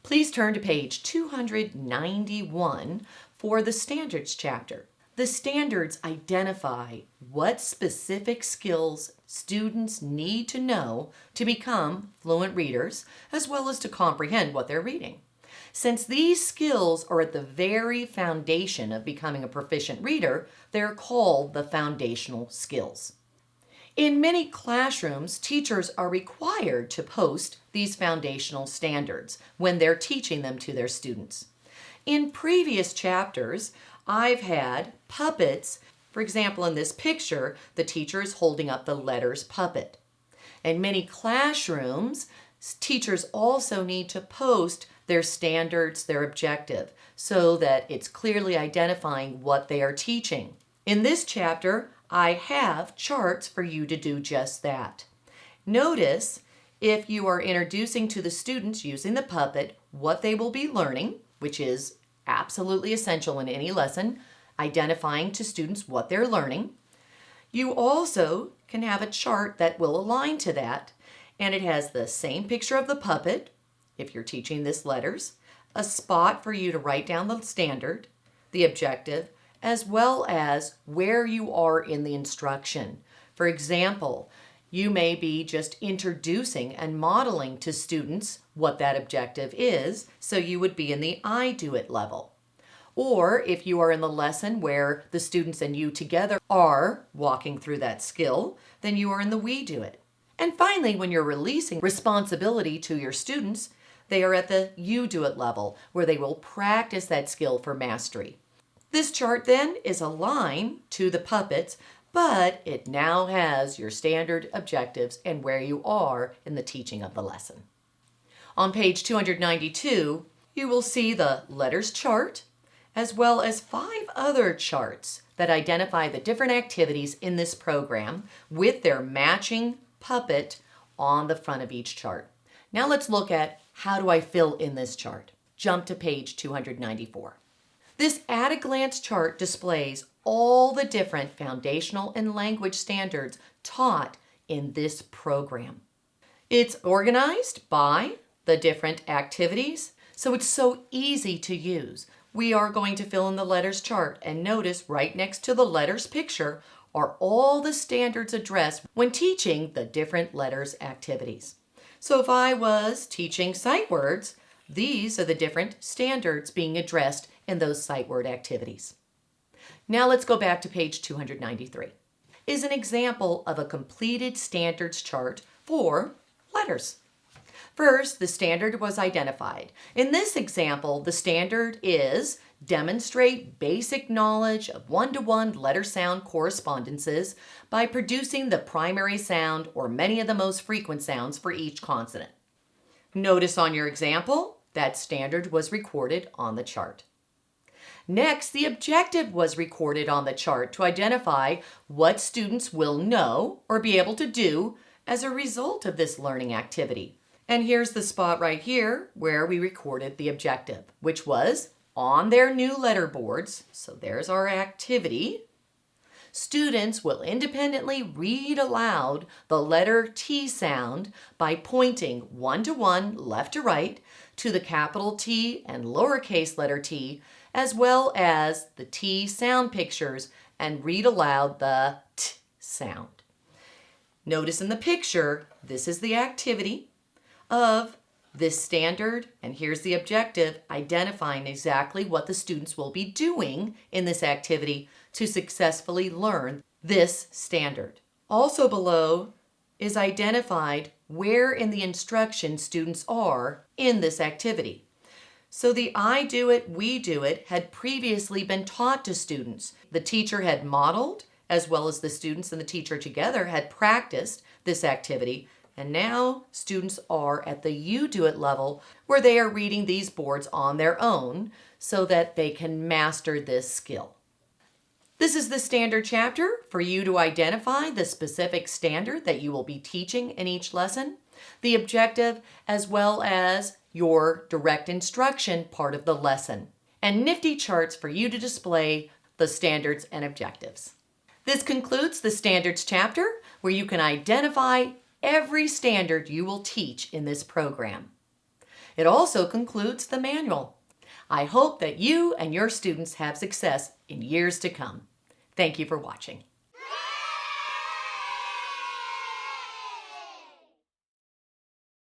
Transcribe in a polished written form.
Please turn to page 291 for the Standards chapter. The standards identify what specific skills students need to know to become fluent readers, as well as to comprehend what they're reading. Since these skills are at the very foundation of becoming a proficient reader, they're called the foundational skills. In many classrooms, teachers are required to post these foundational standards when they're teaching them to their students. In previous chapters, I've had puppets. For example, in this picture, the teacher is holding up the letters puppet. In many classrooms, teachers also need to post their standards, their objective, so that it's clearly identifying what they are teaching. In this chapter, I have charts for you to do just that. Notice if you are introducing to the students using the puppet what they will be learning, which is absolutely essential in any lesson, identifying to students what they're learning. You also can have a chart that will align to that, and it has the same picture of the puppet, if you're teaching this letters, a spot for you to write down the standard, the objective, as well as where you are in the instruction. For example, you may be just introducing and modeling to students what that objective is, so you would be in the I do it level. Or if you are in the lesson where the students and you together are walking through that skill, then you are in the we do it. And finally, when you're releasing responsibility to your students, they are at the you do it level, where they will practice that skill for mastery. This chart then is a line to the puppets, but it now has your standard objectives and where you are in the teaching of the lesson. On page 292, you will see the letters chart, as well as 5 other charts that identify the different activities in this program with their matching puppet on the front of each chart. Now let's look at how do I fill in this chart. Jump to page 294. This at-a-glance chart displays all the different foundational and language standards taught in this program. It's organized by the different activities, so it's so easy to use. We are going to fill in the letters chart, and notice right next to the letters picture are all the standards addressed when teaching the different letters activities. So if I was teaching sight words, these are the different standards being addressed in those sight word activities. Now let's go back to page 293. Is an example of a completed standards chart for letters. First, the standard was identified. In this example, the standard is demonstrate basic knowledge of one-to-one letter-sound correspondences by producing the primary sound or many of the most frequent sounds for each consonant. Notice on your example, that standard was recorded on the chart. Next, the objective was recorded on the chart to identify what students will know or be able to do as a result of this learning activity. And here's the spot right here where we recorded the objective, which was on their new letter boards. So there's our activity. Students will independently read aloud the letter T sound by pointing one-to-one, left to right, to the capital T and lowercase letter t, as well as the T sound pictures, and read aloud the T sound. Notice in the picture, this is the activity of this standard, and here's the objective, identifying exactly what the students will be doing in this activity to successfully learn this standard. Also below is identified where in the instruction students are in this activity. So the I do it, we do it had previously been taught to students. The teacher had modeled, as well as the students and the teacher together had practiced this activity. And now students are at the you do it level where they are reading these boards on their own so that they can master this skill. This is the standard chapter for you to identify the specific standard that you will be teaching in each lesson, the objective, as well as your direct instruction part of the lesson, and nifty charts for you to display the standards and objectives. This concludes the standards chapter where you can identify every standard you will teach in this program. It also concludes the manual. I hope that you and your students have success in years to come. Thank you for watching.